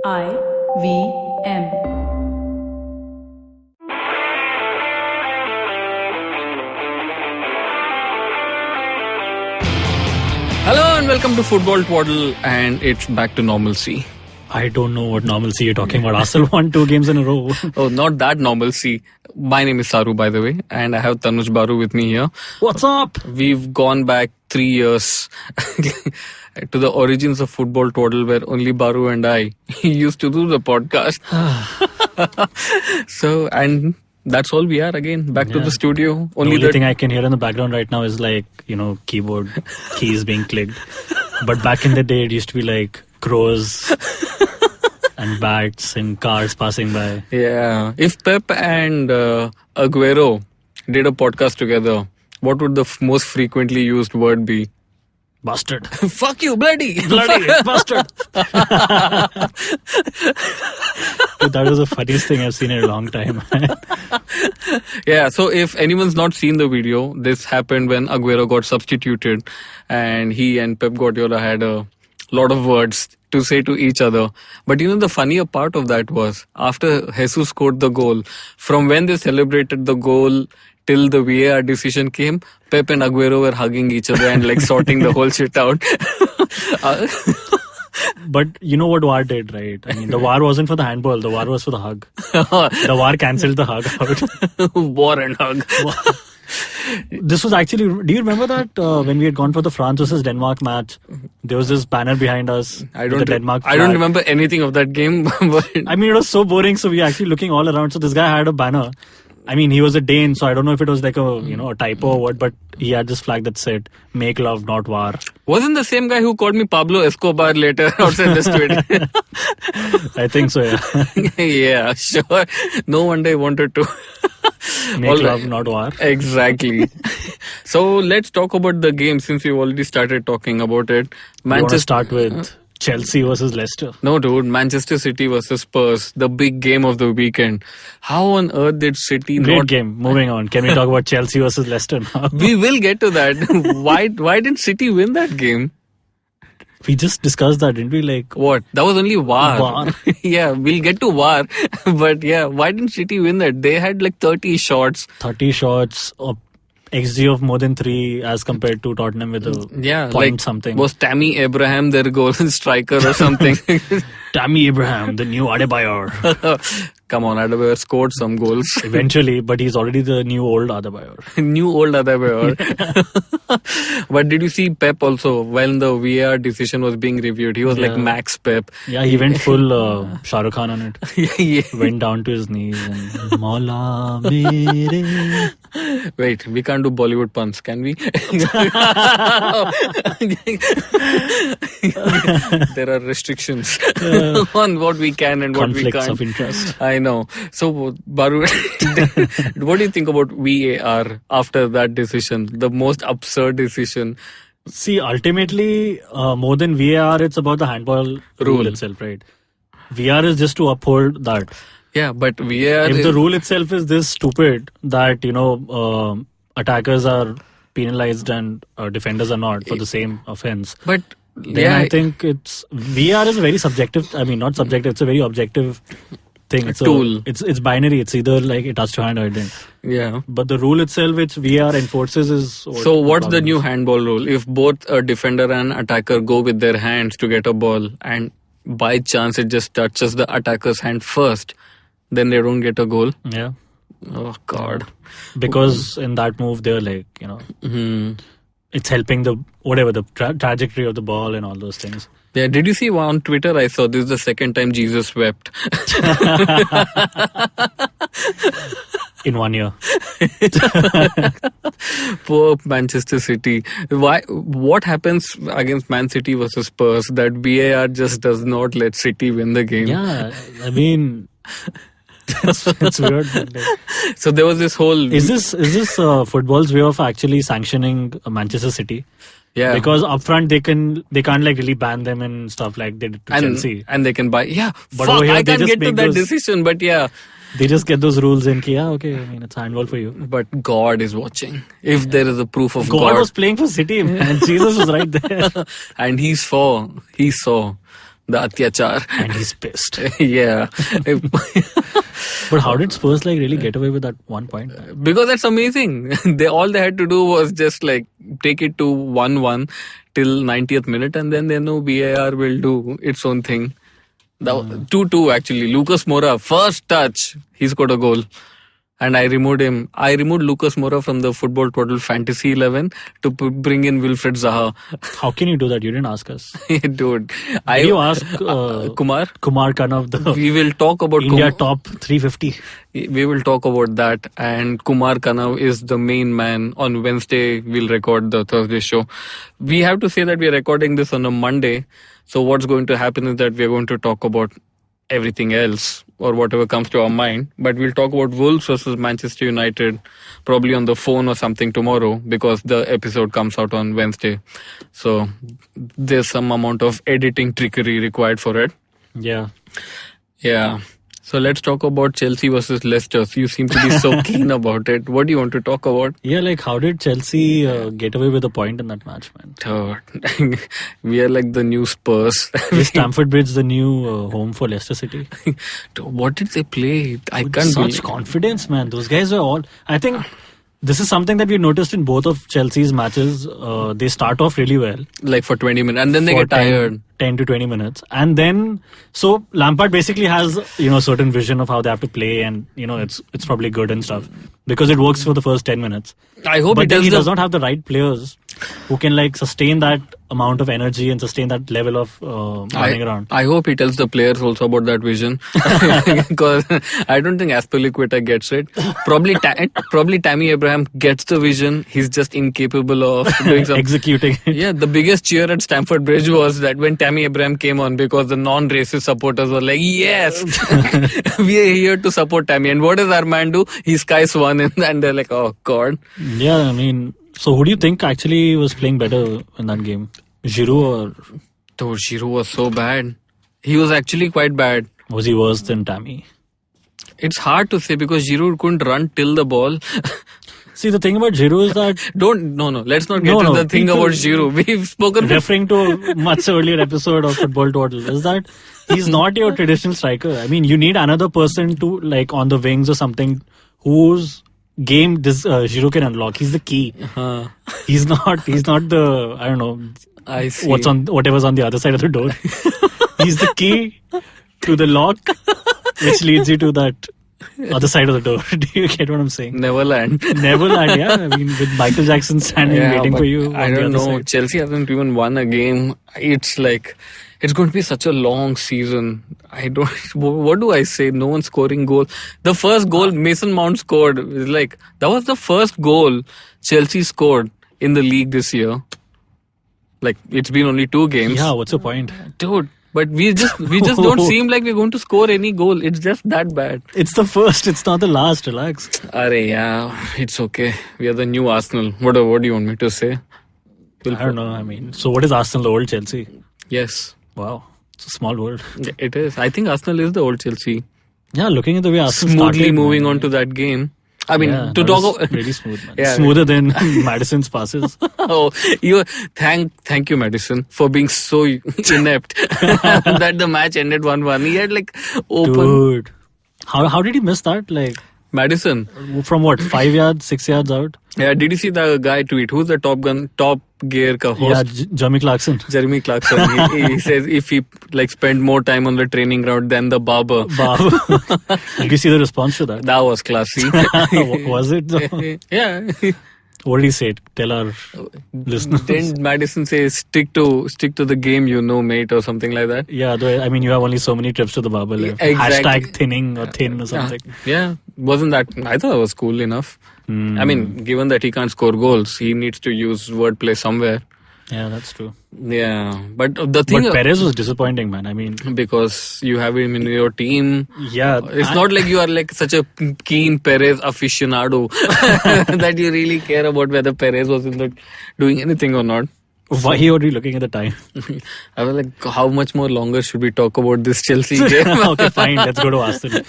IVM. Hello and welcome to Football Twaddle, and it's back to normalcy. I don't know what normalcy you're talking about. Arsenal won 2 games in a row. Oh, not that normalcy. My name is Saru, by the way, and I have Tanuj Baru with me here. What's up? We've gone back 3 years to the origins of Football Twaddle, where only Baru and I used to do the podcast. And that's all we are again, back to the studio. The only thing I can hear in the background right now is keyboard keys being clicked. But back in the day, it used to be like crows and bats and cars passing by. Yeah. If Pep and Aguero did a podcast together, what would the most frequently used word be? Bastard. Fuck you, bloody. Bloody bastard. Dude, that was the funniest thing I've seen in a long time. Yeah, so if anyone's not seen the video, this happened when Aguero got substituted and he and Pep Guardiola had a lot of words to say to each other. But the funnier part of that was after Jesus scored the goal, from when they celebrated the goal till the VAR decision came, Pep and Aguero were hugging each other and sorting the whole shit out. But you know what VAR did, right? I mean, the VAR wasn't for the handball, the VAR was for the hug. The VAR cancelled the hug out. War and hug. This was actually, do you remember that when we had gone for the France versus Denmark match, there was this banner behind us. I don't remember anything of that game. But I mean, it was so boring, so we were actually looking all around. So this guy had a banner. I mean, he was a Dane, so I don't know if it was like a typo or what, but he had this flag that said, "Make love, not war." Wasn't the same guy who called me Pablo Escobar later outside the street? I think so, yeah. Yeah, sure. No wonder I wanted to. Make love, not war. Exactly. So let's talk about the game since we've already started talking about it. You want to start with Chelsea versus Leicester? No, dude. Manchester City versus Spurs. The big game of the weekend. How on earth did City Great game. Moving on. Can we talk about Chelsea versus Leicester now? We will get to that. Why didn't City win that game? We just discussed that, didn't we? What? That was only VAR. VAR. Yeah, we'll get to VAR. But yeah, why didn't City win that? They had 30 shots. 30 shots. XG of more than 3 as compared to Tottenham with a point something. Was Tammy Abraham their goal striker or something? Tammy Abraham, the new Adebayor. Come on, Adebayor scored some goals. Eventually, but he's already the new old Adebayor. New old Adebayor. But did you see Pep also, when the VAR decision was being reviewed? He was like Max Pep. Yeah, he went full Shah Rukh Khan on it. Yeah. Went down to his knees and Maula mere. Wait, we can't do Bollywood puns, can we? There are restrictions on what we can and what we can't. Conflicts of interest. I know. So, Baru, what do you think about VAR after that decision? The most absurd decision. See, ultimately, more than VAR, it's about the handball rule itself, right? VAR is just to uphold that. Yeah, but VAR... If the rule itself is this stupid that, attackers are penalized and defenders are not for the same offense. But then I think it's... VAR is very subjective. I mean, not subjective. It's a very objective thing. It's tool. It's binary. It's either it touched your hand or it didn't. Yeah. But the rule itself which VR enforces is... So what's the new handball rule? If both a defender and attacker go with their hands to get a ball and by chance it just touches the attacker's hand first, then they don't get a goal? Yeah. Oh, God. Because in that move, they're it's helping the trajectory of the ball and all those things. Yeah, did you see on Twitter? I saw this is the second time Jesus wept. In 1 year. Poor Manchester City. What happens against Man City versus Spurs that VAR just does not let City win the game? Yeah, I mean... it's weird. So there was this whole... Is this football's way of actually sanctioning Manchester City? Yeah. Because upfront they can't really ban them and stuff like they did to Chelsea. And they can buy... Yeah, but fuck, here, I can't get to that decision, but yeah. They just get those rules in. Okay, I mean, it's handball for you. But God is watching. If there is a proof of God... God was playing for City, man. Jesus was right there. And he saw the atyachar. And he's pissed. Yeah. But how did Spurs really get away with that 1 point? Because that's amazing. All they had to do was just take it to 1-1 till 90th minute, and then they know VAR will do its own thing. 2-2 actually. Lucas Moura, first touch, he scored a goal. And I removed him. I removed Lucas Moura from the Football Twaddle Fantasy 11 to bring in Wilfred Zaha. How can you do that? You didn't ask us. Dude. Did you ask Kumar? Kumar Kanav, We will talk about India top 350. We will talk about that. And Kumar Kanav is the main man. On Wednesday, we'll record the Thursday show. We have to say that we're recording this on a Monday. So what's going to happen is that we're going to talk about everything else or whatever comes to our mind. But we'll talk about Wolves versus Manchester United probably on the phone or something tomorrow because the episode comes out on Wednesday. So there's some amount of editing trickery required for it. Yeah. So let's talk about Chelsea versus Leicester. You seem to be so keen about it. What do you want to talk about? Yeah, how did Chelsea get away with a point in that match, man? We are like the new Spurs. Is Stamford Bridge the new home for Leicester City? What did they play? I With can't such believe. confidence, man. Those guys were all... I think this is something that we noticed in both of Chelsea's matches. They start off really well. For 20 minutes. And then they For get tired. 10 to 20 minutes. And then... So Lampard basically has, a certain vision of how they have to play and, it's probably good and stuff. Because it works for the first 10 minutes. I hope but then he does not have the right players who can sustain that amount of energy and sustain that level of running around. I hope he tells the players also about that vision. Because I don't think Aspilicueta gets it. Probably Tammy Abraham gets the vision. He's just incapable of doing something. Executing it. Yeah, the biggest cheer at Stamford Bridge was that when Tammy Abraham came on because the non-racist supporters were like, yes, we are here to support Tammy. And what does our man do? He skies one and they're like, oh God. Yeah, so who do you think actually was playing better in that game? Giroud or... Dude, Giroud was so bad. He was actually quite bad. Was he worse than Tammy? It's hard to say because Giroud couldn't run till the ball. See, the thing about Giroud is that... Let's not get to the thing about Giroud. We've spoken... Referring to a much earlier episode of Football Twaddle, is that he's not your traditional striker. I mean, you need another person to, on the wings or something, whose game this Giroud can unlock. He's the key. He's not the, I don't know, I see. Whatever's on the other side of the door. He's the key to the lock, which leads you to that other side of the door. Do you get what I'm saying? Neverland, yeah. I mean, with Michael Jackson standing waiting for you. I don't know. Side. Chelsea hasn't even won a game. It's going to be such a long season. What do I say? No one scoring goal. The first goal Mason Mount scored, that was the first goal Chelsea scored in the league this year. It's been only 2 games. Yeah, what's your point? Dude, but we just don't seem like we're going to score any goal. It's just that bad. It's the first, it's not the last. Relax. It's okay. We are the new Arsenal. What do you want me to say? I don't know. So what is Arsenal, the old Chelsea? Yes. Wow. It's a small world. It is. I think Arsenal is the old Chelsea. Yeah, looking at the way Arsenal smoothly started, moving on to that game. I mean, to talk about really smooth, man. Yeah, smoother than Madison's passes. Thank you, Madison, for being so inept that the match ended 1-1. He had open. Dude, how did he miss that? Madison. From what, 5 yards, 6 yards out? Yeah, did you see the guy tweet? Who's the top gear ka host? Yeah, Jeremy Clarkson. He says if he spent more time on the training ground than the barber. Did you see the response to that? That was classy. Was it though? Yeah. What did he say? Tell our listeners. Didn't Madison say stick to the game, mate, or something like that? Yeah, you have only so many trips to the barber left. Exactly. #thinning or thin or something. Yeah. Wasn't that... I thought it was cool enough. I mean, given that he can't score goals, he needs to use wordplay somewhere. Yeah, that's true. Yeah, but the thing... But Perez was disappointing, man. I mean... Because you have him in your team. Yeah. It's not like you are such a keen Perez aficionado that you really care about whether Perez was doing anything or not. Why are you looking at the time? I was how much more longer should we talk about this Chelsea game? Okay, fine. Let's go to Arsenal.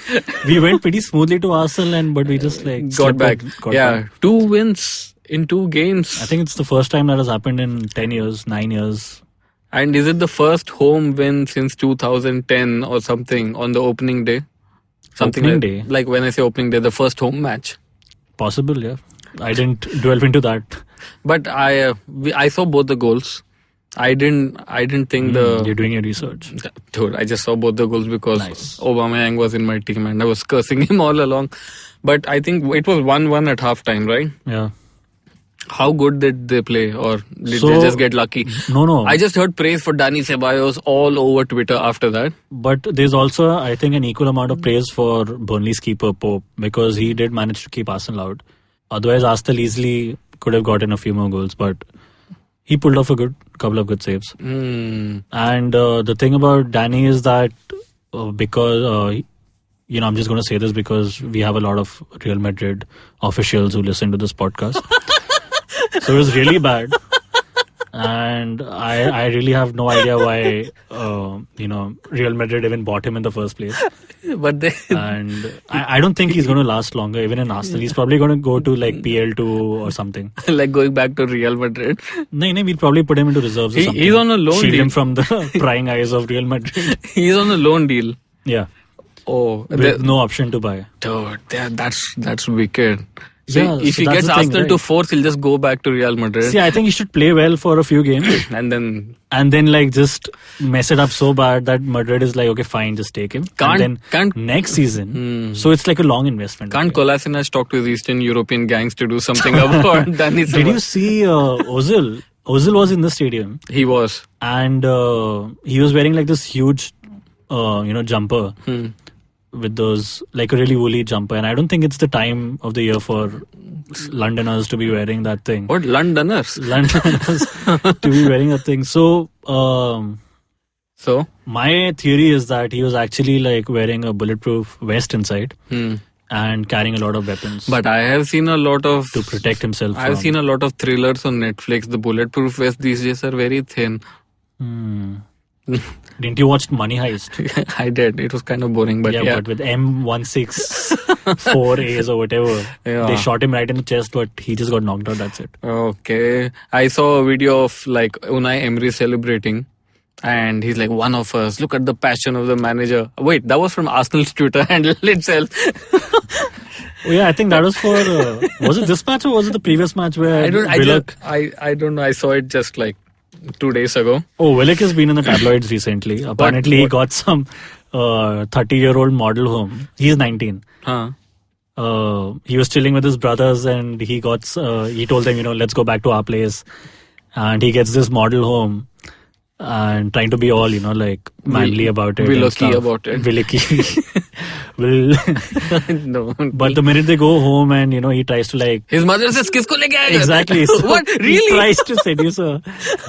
We went pretty smoothly to Arsenal, but we just got back. Got 2 wins in 2 games. I think it's the first time that has happened in 10 years, 9 years. And is it the first home win since 2010 or something on the opening day? Something Opening like, day? like when I say opening day, the first home match. Possible, yeah. I didn't delve into that. But I saw both the goals. I didn't think You're doing your research. Dude, I just saw both the goals because Nice. Aubameyang was in my team and I was cursing him all along. But I think it was 1-1 at halftime, right? Yeah. How good did they play, or did So- they just get lucky? No. I just heard praise for Dani Ceballos all over Twitter after that. But there's also, I think, an equal amount of praise for Burnley's keeper, Pope, because he did manage to keep Arsenal out. Otherwise, Arsenal easily could have gotten a few more goals, but he pulled off a couple of good saves. And the thing about Danny is that because, I'm just going to say this because we have a lot of Real Madrid officials who listen to this podcast. So it was really bad. And I really have no idea why, Real Madrid even bought him in the first place. But they, And I don't think he's going to last longer, even in Arsenal. He's probably going to go to like PL2 or something. like going back to Real Madrid. No, we'll probably put him into reserves or something. He's on a loan Shield deal. him from the prying eyes of Real Madrid. He's on a loan deal. Yeah. Oh, With no option to buy. dude, that's wicked. So Yeah, if so he that's gets the thing, Arsenal right? to force, he'll just go back to Real Madrid. See, I think he should play well for a few games And then and then like just mess it up so bad that Madrid is like, okay, fine, just take him. And then next season. So it's like a long investment. can't Kolasinac talk to his Eastern European gangs to do something about Dani Did you Ceballos? see Ozil? Ozil was in the stadium He was. and he was wearing like this huge, jumper with those, like a really woolly jumper. And I don't think it's the time of the year for Londoners to be wearing that thing. What? Londoners? Londoners to be wearing that thing. So, So? my theory is that he was actually like wearing a bulletproof vest inside and carrying a lot of weapons But I have seen a lot of... to protect himself. I've seen a lot of thrillers on Netflix. The bulletproof vests these days are very thin. Didn't you watch Money Heist? I did. It was kind of boring, but yeah. But with M164As or whatever, Yeah. they shot him right in the chest, but he just got knocked out. That's it. Okay. I saw a video of like Unai Emery celebrating. And he's like, one of us. Look at the passion of the manager. Wait, that was from Arsenal's Twitter handle itself. Oh, yeah, I think that was for... was it this match or was it the previous match where Willock... I don't know. I saw it just like 2 days ago. Oh, Willock has been in the tabloids recently. Apparently, he got some 30-year-old model home. He's 19. Huh. He was chilling with his brothers and he told them, let's go back to our place. And he gets this model home and trying to be all, like manly about it. Willocky about it. Willocky. No. But the minute they go home and, he tries to like... His mother says, kisko leke aayega? Exactly. So What? He Really? tries to seduce her.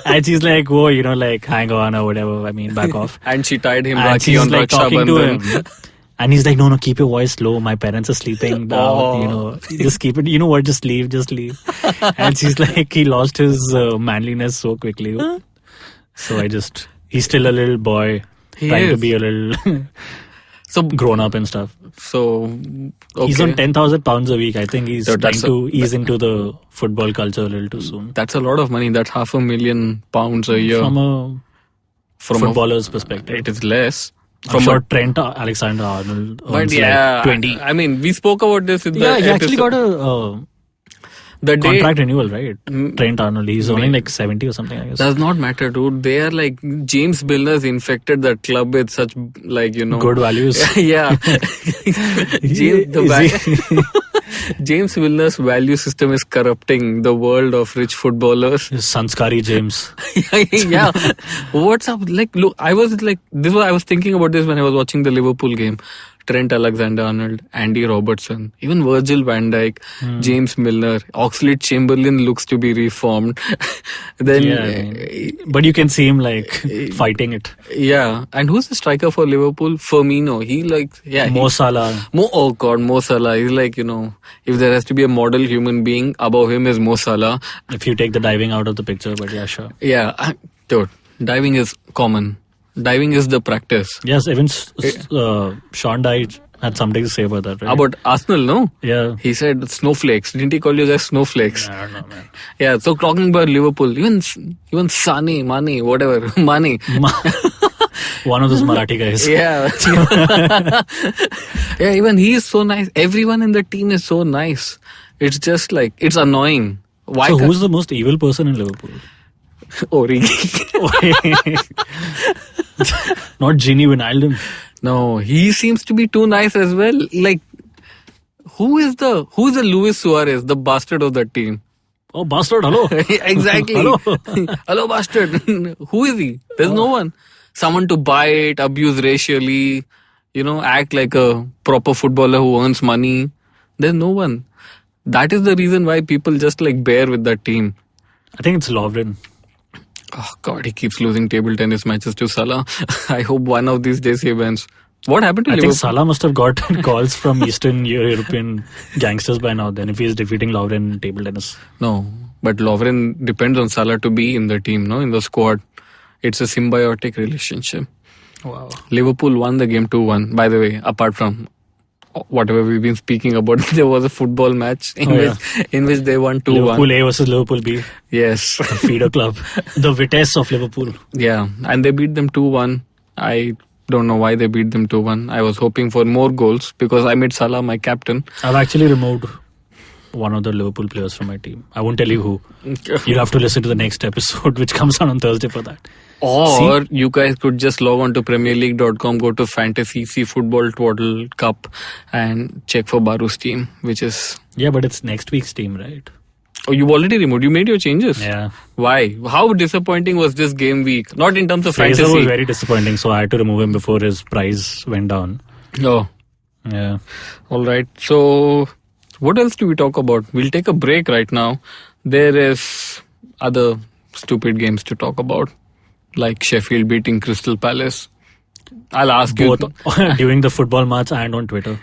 And she's like, oh, like hang on or whatever. I mean, back off. And she tied him And Rakhi she's on like Raksha talking to Bandhan. him. And he's like, no, keep your voice low. My parents are sleeping down. Oh. Just keep it. You know what? Just leave. And she's like, he lost his manliness so quickly. So he's still a little boy. He trying to is. be a little So grown up and stuff. So, okay. He's on £10,000 a week. I think he's So trying that's to ease into the football culture a little too soon. That's a lot of money. That's £500,000 a year. From a From footballer's perspective. It is less. I'm sure Trent Alexander-Arnold But earns yeah, like 20. I mean, we spoke about this in the Yeah, he actually episode. got a the day contract renewal, right? Trent Arnold. He's only like 70 or something, I guess. does not matter, dude. They are like James Milner's infected that club with such like Good values. yeah. Is James Milner's value system is corrupting the world of rich footballers. Sanskari James. Yeah. What's up? Like, look, I was thinking about this when I was watching the Liverpool game. Trent Alexander-Arnold, Andy Robertson, even Virgil van Dijk, James Milner, Oxlade-Chamberlain looks to be reformed. Then, But you can see him like fighting it. yeah. And who's the striker for Liverpool? Firmino. Mo Salah. Mo Salah. He's like, if there has to be a model human being, above him is Mo Salah. If you take the diving out of the picture, but yeah, sure. Yeah. Dude, diving is common. Diving is the practice. Yes, even Sean Dyche had something to say about that, right? About Arsenal, no? Yeah. He said snowflakes. Didn't he call you guys snowflakes? I don't know, man. Yeah, so talking about Liverpool, even Sane, Mane, whatever, Mane. One of those Marathi guys. Yeah. Yeah, even he is so nice. Everyone in the team is so nice. It's just like, it's annoying. Why So who's the most evil person in Liverpool? Origi. Not Gini Wijnaldum. No, he seems to be too nice as well. Like, who is the Luis Suarez, the bastard of that team? Oh, bastard, hello. Exactly. Hello. Hello, bastard. Who is he? There's no one. Someone to bite, abuse racially, act like a proper footballer who earns money. There's no one. That is the reason why people just like bear with that team. I think it's Lovren. Oh God, he keeps losing table tennis matches to Salah. I hope one of these days he wins. What happened to I Liverpool? think Salah must have got calls from Eastern European gangsters by now then if he's defeating Lovren in table tennis. No, but Lovren depends on Salah to be in the team, in the squad. It's a symbiotic relationship. Wow. Liverpool won the game 2-1. By the way, apart from whatever we've been speaking about, there was a football match in which they won 2-1. Liverpool A versus Liverpool B. Yes. The feeder club. The Vitesse of Liverpool. Yeah, and they beat them 2-1. I don't know why they beat them 2-1. I was hoping for more goals because I made Salah my captain. I've actually removed one of the Liverpool players from my team. I won't tell you who. You'll have to listen to the next episode, which comes out on Thursday for that. Or you guys could just log on to premierleague.com, go to Fantasy, see Football Twaddle Cup and check for Baru's team, which is... Yeah, but it's next week's team, right? Oh, you already removed. You made your changes? Yeah. Why? How disappointing was this game week? Not in terms of Fraser fantasy. was very disappointing, so I had to remove him before his price went down. Oh. Yeah. All right. So, what else do we talk about? We'll take a break right now. There is other stupid games to talk about, like Sheffield beating Crystal Palace. I'll ask Both you. during the football match and on Twitter.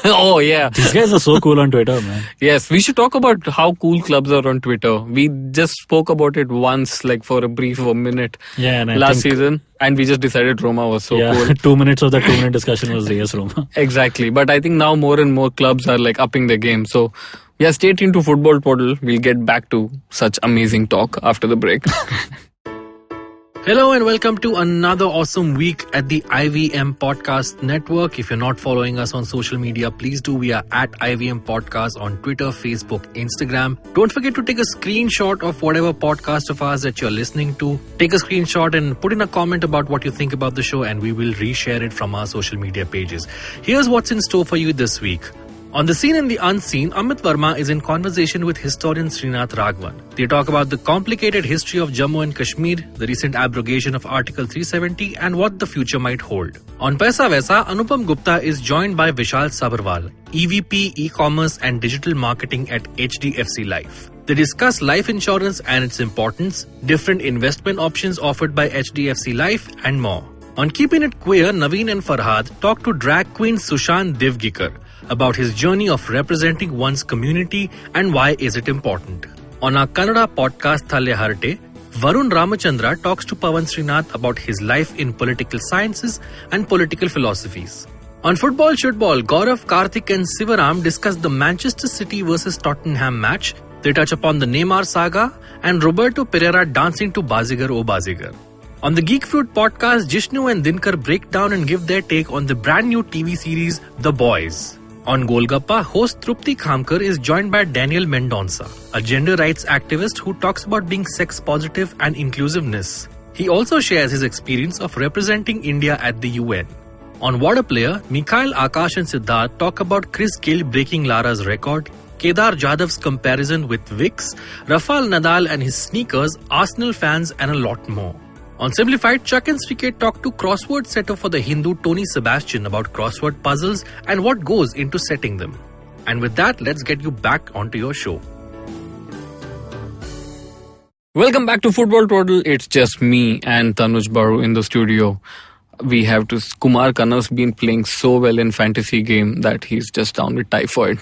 Oh, yeah. These guys are so cool on Twitter, man. Yes, we should talk about how cool clubs are on Twitter. We just spoke about it once, like for a brief minute and last season, and we just decided Roma was so cool. 2 minutes of that 2 minute discussion was AS Roma. Exactly, but I think now more and more clubs are like upping their game. So, yeah, stay tuned to Football Portal. We'll get back to such amazing talk after the break. Hello and welcome to another awesome week at the IVM Podcast Network. If you're not following us on social media, please do. We are at IVM Podcast on Twitter, Facebook, Instagram. Don't forget to take a screenshot of whatever podcast of ours that you're listening to. Take a screenshot and put in a comment about what you think about the show and we will reshare it from our social media pages. Here's what's in store for you this week. On The Seen and the Unseen, Amit Verma is in conversation with historian Srinath Raghavan. They talk about the complicated history of Jammu and Kashmir, the recent abrogation of Article 370 and what the future might hold. On Paisa Vaisa, Anupam Gupta is joined by Vishal Sabharwal, EVP E-commerce and digital marketing at HDFC Life. They discuss life insurance and its importance, different investment options offered by HDFC Life and more. On Keeping It Queer, Naveen and Farhad talk to drag queen Sushant Divgikar about his journey of representing one's community and why is it important. On our Kannada podcast Thalle Harte, Varun Ramachandra talks to Pawan Srinath about his life in political sciences and political philosophies. On Football Shutball, Gaurav, Karthik and Sivaram discuss the Manchester City versus Tottenham match. They touch upon the Neymar saga and Roberto Pereira dancing to Bazigar O Bazigar. On the Geek Fruit podcast, Jishnu and Dinkar break down and give their take on the brand new TV series The Boys. On Golgappa, host Trupti Khamkar is joined by Daniel Mendonça, a gender rights activist who talks about being sex positive and inclusiveness. He also shares his experience of representing India at the UN. On What a Player, Mikhail, Akash and Siddharth talk about Chris Gayle breaking Lara's record, Kedar Jadhav's comparison with Vicks, Rafael Nadal and his sneakers, Arsenal fans and a lot more. On Simplified, Chuck and Sriket talk to crossword setter for the Hindu Tony Sebastian about crossword puzzles and what goes into setting them. And with that, let's get you back onto your show. Welcome back to Football Total. It's just me and Tanuj Baru in the studio. We have to... Kumar Kannav's been playing so well in fantasy game that he's just down with typhoid.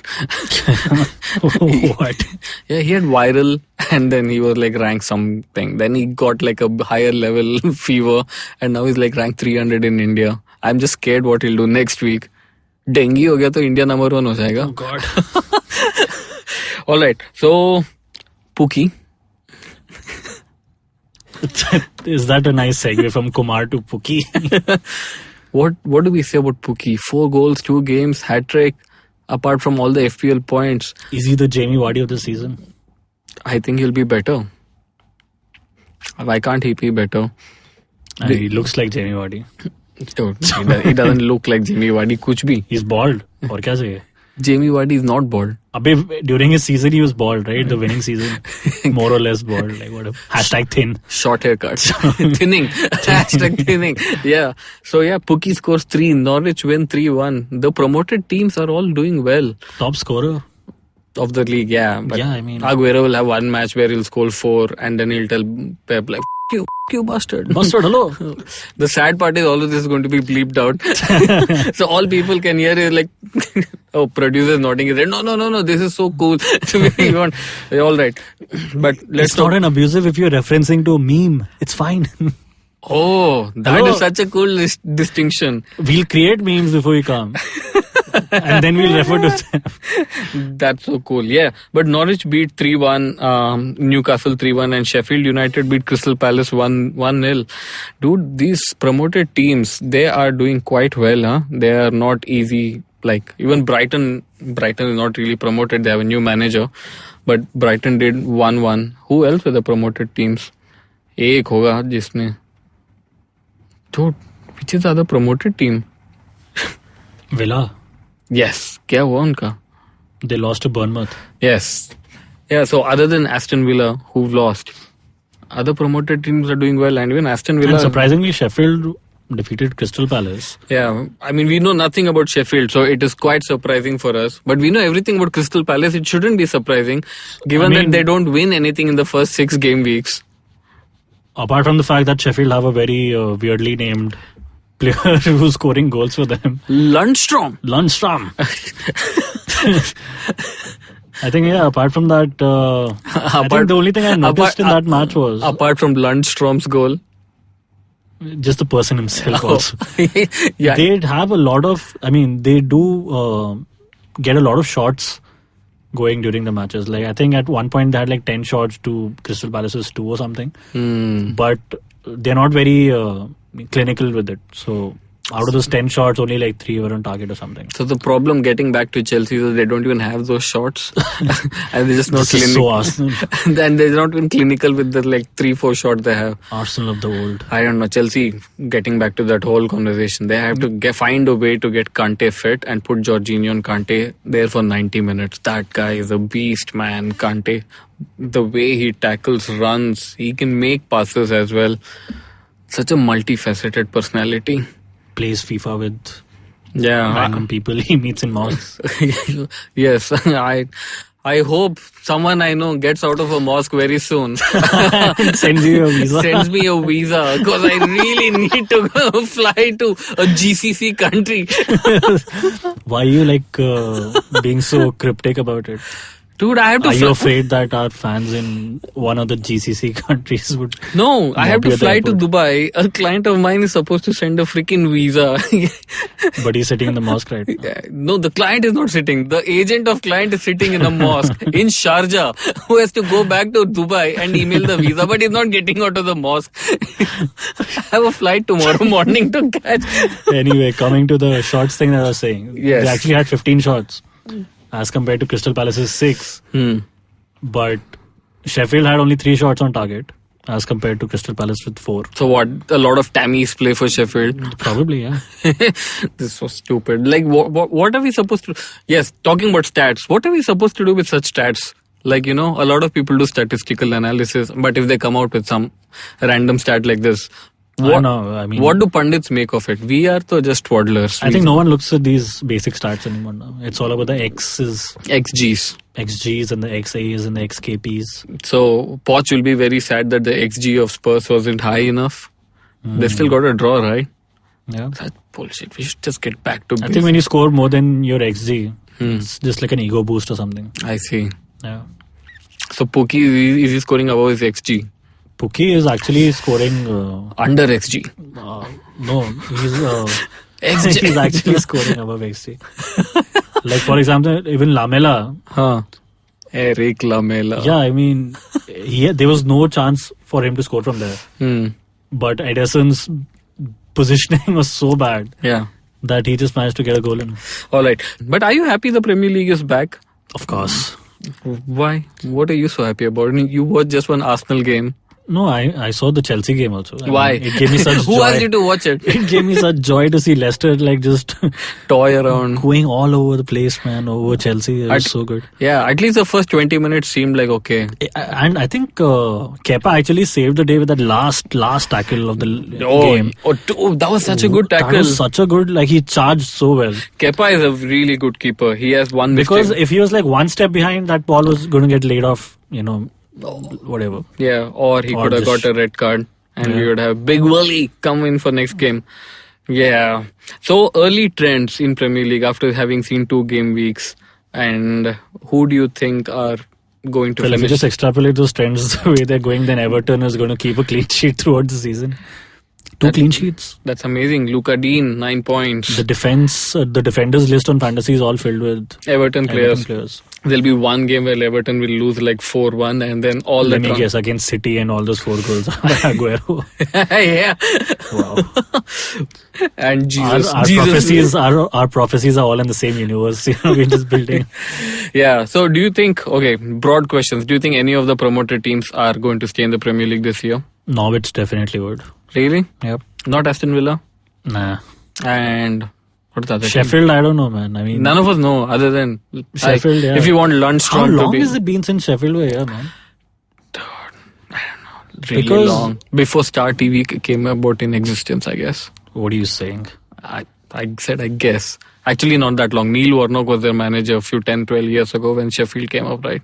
What? Yeah, he had viral and then he was like ranked something. Then he got like a higher level fever and now he's like ranked 300 in India. I'm just scared what he'll do next week. Dinghy हो गया तो India number 1 हो जाएगा. Oh God. All right. So, Pukki. Is that a nice segue from Kumar to Pukki? What do we say about Pukki? 4 goals, 2 games, hat-trick. Apart from all the FPL points. Is he the Jamie Vardy of the season? I think he'll be better. Why can't he be better? He looks like Jamie Vardy. Dude, he doesn't look like Jamie Vardy. Kuch bhi. He's bald. और क्या चाहिए? Jamie Vardy is not bald. During his season he was bald, right? The winning season, more or less bald. Like whatever. #thin. Short haircut. Thinning. #thinning. Yeah. So yeah, Pukki scores 3. Norwich win 3-1. The promoted teams are all doing well. Top scorer of the league, yeah. But yeah, I mean, Aguero will have one match where he'll score 4 and then he'll tell Pep like, F you bastard. Bastard, hello. The sad part is all of this is going to be bleeped out. So all people can hear is like, oh, producer's nodding his head. No, this is so cool. All right. But let's it's not an abusive if you're referencing to a meme. It's fine. Oh, that is such a cool distinction. We'll create memes before we come. And then we'll refer to them. That's so cool, yeah. But Norwich beat 3-1, Newcastle 3-1, and Sheffield United beat Crystal Palace 1-0. Dude, these promoted teams, they are doing quite well, huh? They are not easy. Like, even Brighton is not really promoted. They have a new manager. But Brighton did 1-1. Who else were the promoted teams? Ek hoga jisne. Dude, which is the other promoted team? Villa. Yes. क्या हुआ उनका? They lost to Bournemouth. Yes. Yeah, so other than Aston Villa, who've lost, other promoted teams are doing well, and even Aston Villa. And surprisingly, Sheffield defeated Crystal Palace. Yeah, I mean, we know nothing about Sheffield, so it is quite surprising for us. But we know everything about Crystal Palace. It shouldn't be surprising, given that they don't win anything in the first 6 game weeks. Apart from the fact that Sheffield have a very weirdly named player who's scoring goals for them. Lundstrom. I think, yeah, apart from that, I think the only thing I noticed in that match was... Apart from Lundstrom's goal? Just the person himself also. Yeah. They have a lot of... I mean, they do get a lot of shots going during the matches. Like, I think at one point they had like 10 shots to Crystal Palace's 2 or something. But they're not very... clinical with it. So out of those 10 shots, only like 3 were on target or something. So the problem getting back to Chelsea is they don't even have those shots. And they're just not clinical. So Arsenal. And they're not even clinical with the like 3-4 shots they have. Arsenal of the old. I don't know. Chelsea, getting back to that whole conversation, they have to find a way to get Kante fit and put Jorginho and Kante there for 90 minutes. That guy is a beast, man. Kante, the way he tackles, runs, he can make passes as well. Such a multifaceted personality. Plays FIFA with random people he meets in mosques. Yes, I hope someone I know gets out of a mosque very soon. Sends you a visa. Sends me a visa because I really need to go fly to a GCC country. Why are you like being so cryptic about it? Dude, I have to. Are you afraid that our fans in one of the GCC countries would? No, I have to fly to Dubai. A client of mine is supposed to send a freaking visa. But he's sitting in the mosque right now. No, the client is not sitting. The agent of client is sitting in a mosque in Sharjah, who has to go back to Dubai and email the visa, but he's not getting out of the mosque. I have a flight tomorrow morning to catch. Anyway, coming to the shots thing that I was saying. Yes. They actually had 15 shots. As compared to Crystal Palace's 6. But Sheffield had only 3 shots on target as compared to Crystal Palace with 4. So what? A lot of Tammys play for Sheffield? Probably, yeah. This was stupid. Like, what are we supposed to... Yes, talking about stats. What are we supposed to do with such stats? Like, you know, a lot of people do statistical analysis. But if they come out with some random stat like this... What do pundits make of it? We are just twaddlers. I think no one looks at these basic stats anymore now. It's all about the XGs and the XAs and the XKPs. So Poch will be very sad that the XG of Spurs wasn't high enough. They still got a draw, right? Yeah. That's bullshit. We should just get back to basics. I think when you score more than your XG, it's just like an ego boost or something. I see. Yeah. So Pukki, is he scoring above his XG? Pukki is actually scoring... under XG. No, he's... He's actually scoring above XG. Like, for example, even Lamela. Eric Lamela. Yeah, I mean, there was no chance for him to score from there. But Ederson's positioning was so bad that he just managed to get a goal in. All right. But are you happy the Premier League is back? Of course. Why? What are you so happy about? You watched just one Arsenal game. No, I saw the Chelsea game also. Why? It gave me such Who joy. asked you to watch it? It gave me such joy to see Leicester like just toy around, going all over the place, man, over Chelsea. It was so good. Yeah, at least the first 20 minutes seemed like okay. And I think Kepa actually saved the day with that last tackle of the game. That was such a good tackle. That was such a good, like, he charged so well. Kepa is a really good keeper. He has one mistake. Because if he was like one step behind, that ball was going to get laid off, whatever. Yeah, or he could have got a red card and we would have Big Wally come in for next game. Yeah. So early trends in Premier League after having seen 2 game weeks, and who do you think are going to finish? If you just extrapolate those trends the way they're going, then Everton is going to keep a clean sheet throughout the season. 2 clean sheets. That's amazing. Luka Dean, 9 points. The defenders list on fantasy is all filled with Everton players. There'll be one game where Everton will lose like 4-1 and then all Let me guess, against City and all those 4 goals by Aguero. Yeah. Wow. And Jesus. Our prophecies are all in the same universe. We're just building. Yeah. So do you think, broad questions, do you think any of the promoted teams are going to stay in the Premier League this year? Norwich definitely would. Really? Yep. Not Aston Villa? Nah. And what is the other Sheffield, I don't know, man. I mean, none of us know other than Sheffield. If you want Lundstrom to be... How long has it been since Sheffield were here, man? Dude, I don't know. Really long. Before Star TV came about in existence, I guess. What are you saying? I said I guess. Actually, not that long. Neil Warnock was their manager a few 10-12 years ago when Sheffield came up, right?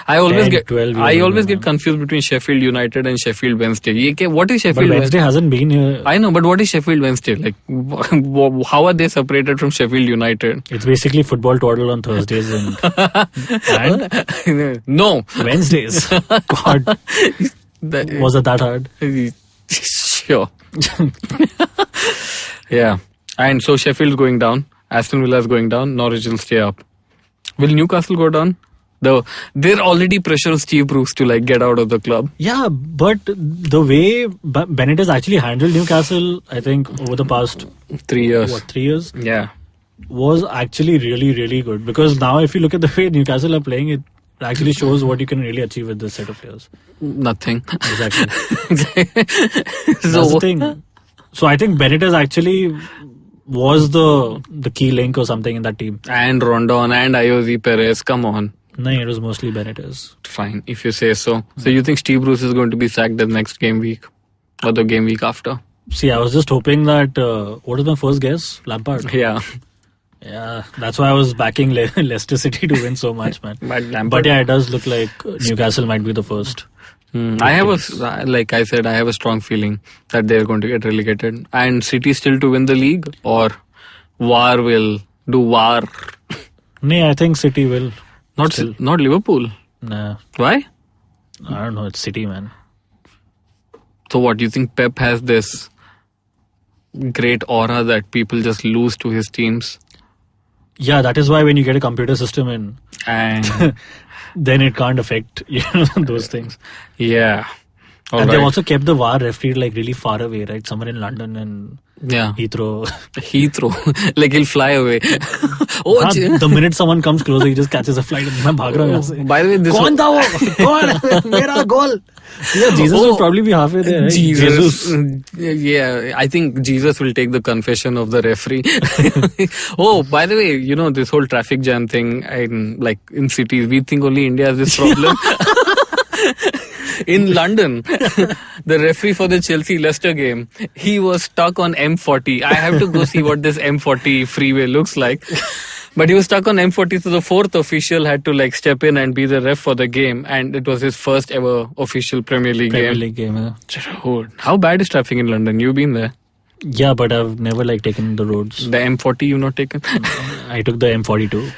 I always get confused between Sheffield United and Sheffield Wednesday. What is Sheffield Wednesday? Wednesday hasn't been here. I know, but what is Sheffield Wednesday? Like, how are they separated from Sheffield United? It's basically football twaddle on Thursdays and no Wednesdays. God, was it that hard? Sure. Yeah, and so Sheffield's going down. Aston Villa's going down. Norwich will stay up. Will Newcastle go down? They're already pressuring Steve Bruce to get out of the club. Yeah, but the way Benitez actually handled Newcastle, I think over the past 3 years. 3 years? Yeah. Was actually really, really good. Because now if you look at the way Newcastle are playing, it actually shows what you can really achieve with this set of players. Nothing. Exactly. That's the thing. So I think Benitez actually was the key link or something in that team. And Rondon and Ayoze Perez, come on. No, it was mostly Benitez. Fine, if you say so. So you think Steve Bruce is going to be sacked the next game week? Or the game week after? See, I was just hoping that... what was my first guess? Lampard. Yeah. Yeah, that's why I was backing Leicester City to win so much, man. But yeah, it does look like Newcastle might be the first. I have a strong feeling that they're going to get relegated. And City still to win the league? Or VAR will do VAR? No, I think City will. Not Liverpool? Nah. Why? I don't know, it's City, man. So what, do you think Pep has this great aura that people just lose to his teams? Yeah, that is why when you get a computer system in, and then it can't affect those things. Yeah. And they've also kept the VAR referee really far away, right? Somewhere in London and Heathrow. Like he'll fly away. The minute someone comes closer, he just catches a flight. By the way, this Mera goal. Yeah, Jesus will probably be halfway there, right? Jesus. Yeah, I think Jesus will take the confession of the referee. By the way, this whole traffic jam thing, in cities, we think only India has this problem. In London, the referee for the Chelsea-Leicester game, he was stuck on M40. I have to go see what this M40 freeway looks like. But he was stuck on M40, so the fourth official had to step in and be the ref for the game. And it was his first ever official Premier League game. Yeah. How bad is traffic in London? You've been there? Yeah, but I've never taken the roads. The M40 you've not taken? I took the M42.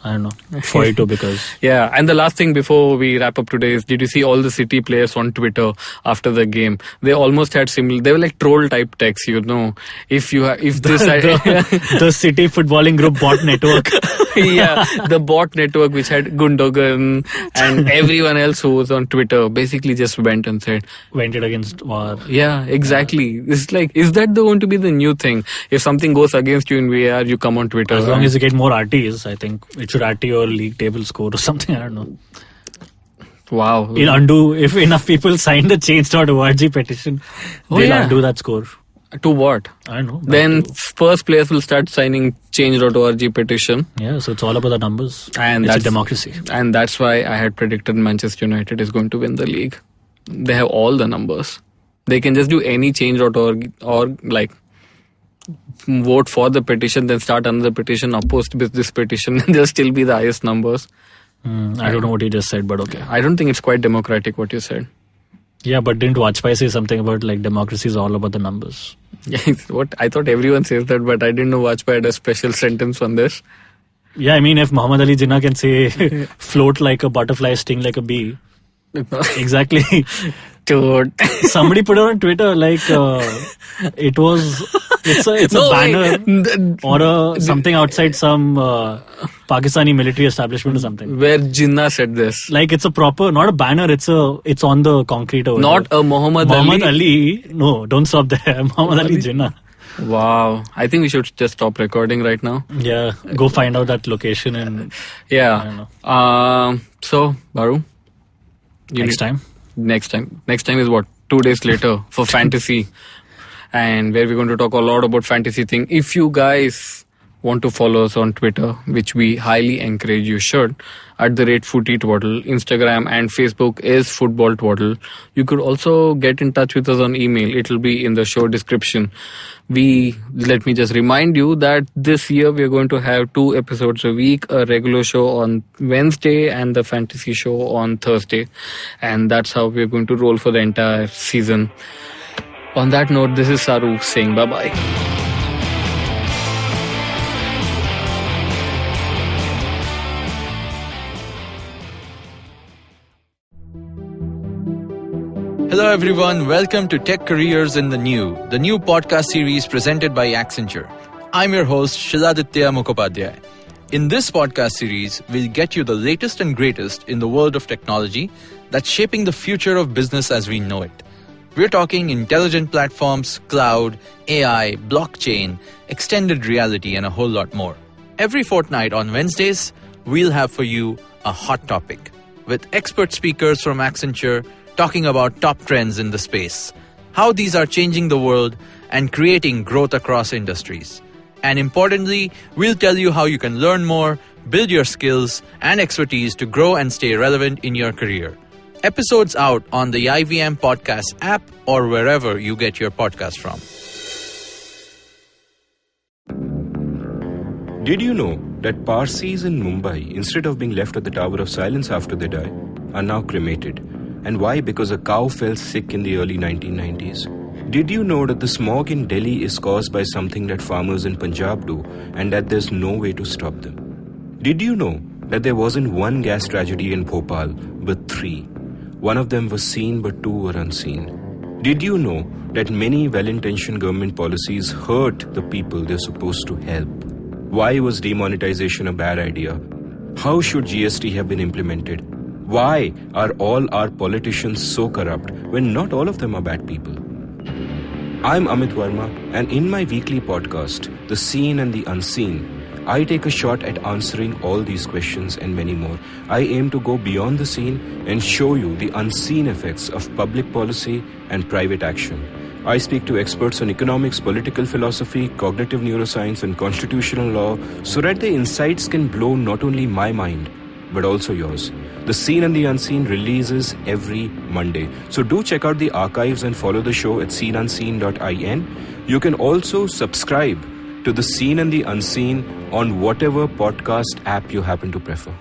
I don't know. 42 because... Yeah, and the last thing before we wrap up today is, did you see all the City players on Twitter after the game? They almost had similar... They were like troll type texts, you know. If the City footballing group bot network. Yeah, the bot network which had Gundogan and everyone else who was on Twitter basically just went and said... Went it against VAR. Yeah, exactly. Yeah. It's like, is that going to be the new thing? If something goes against you in VAR, you come on Twitter. As long as you get more RTs, I think it should add to your league table score or something. I don't know. Wow. If enough people sign the change.org petition, they'll undo that score. To what? I don't know. Then Spurs players will start signing change.org petition. Yeah, so it's all about the numbers. And it's a democracy. And that's why I had predicted Manchester United is going to win the league. They have all the numbers. They can just do any change.org or like vote for the petition, then start another petition, oppose this petition, and there'll still be the highest numbers. I don't know what you just said, but okay. I don't think it's quite democratic what you said. Yeah, but didn't Vajpayee say something about like democracy is all about the numbers? Yeah, what I thought everyone says that, but I didn't know Vajpayee had a special sentence on this. Yeah, I mean, if Muhammad Ali Jinnah can say float like a butterfly, sting like a bee. Exactly. Dude. Somebody put it on Twitter like it's a banner or something outside some Pakistani military establishment or something. Where Jinnah said this. Like it's a proper, not a banner, it's on the concrete over Not there. A Muhammad Ali. No, don't stop there. Muhammad Ali Jinnah. Wow. I think we should just stop recording right now. Yeah. Go find out that location and... Yeah. I don't know. So, Baru. Next time is what? 2 days later for fantasy, and where we're going to talk a lot about fantasy thing. If you guys want to follow us on Twitter, which we highly encourage you should, @FootyTwaddle. Instagram and Facebook is Football Twaddle. You could also get in touch with us on email. It'll be in the show description. Let me just remind you that this year we are going to have 2 episodes a week, a regular show on Wednesday and the fantasy show on Thursday. And that's how we're going to roll for the entire season. On that note, this is Saru saying bye-bye. Hello everyone, welcome to Tech Careers in the New podcast series presented by Accenture. I'm your host, Shiladitya Mukhopadhyay. In this podcast series, we'll get you the latest and greatest in the world of technology that's shaping the future of business as we know it. We're talking intelligent platforms, cloud, AI, blockchain, extended reality, and a whole lot more. Every fortnight on Wednesdays, we'll have for you a hot topic with expert speakers from Accenture talking about top trends in the space, how these are changing the world and creating growth across industries. And importantly, we'll tell you how you can learn more, build your skills and expertise to grow and stay relevant in your career. Episodes out on the IVM Podcast app or wherever you get your podcast from. Did you know that Parsis in Mumbai, instead of being left at the Tower of Silence after they die, are now cremated? And why? Because a cow fell sick in the early 1990s. Did you know that the smog in Delhi is caused by something that farmers in Punjab do and that there's no way to stop them? Did you know that there wasn't one gas tragedy in Bhopal, but 3? One of them was seen, but 2 were unseen. Did you know that many well-intentioned government policies hurt the people they're supposed to help? Why was demonetization a bad idea? How should GST have been implemented? Why are all our politicians so corrupt when not all of them are bad people? I'm Amit Verma, and in my weekly podcast, The Seen and the Unseen, I take a shot at answering all these questions and many more. I aim to go beyond the seen and show you the unseen effects of public policy and private action. I speak to experts on economics, political philosophy, cognitive neuroscience, and constitutional law so that the insights can blow not only my mind, but also yours. The Seen and the Unseen releases every Monday. So do check out the archives and follow the show at seenunseen.in. You can also subscribe to The Seen and the Unseen on whatever podcast app you happen to prefer.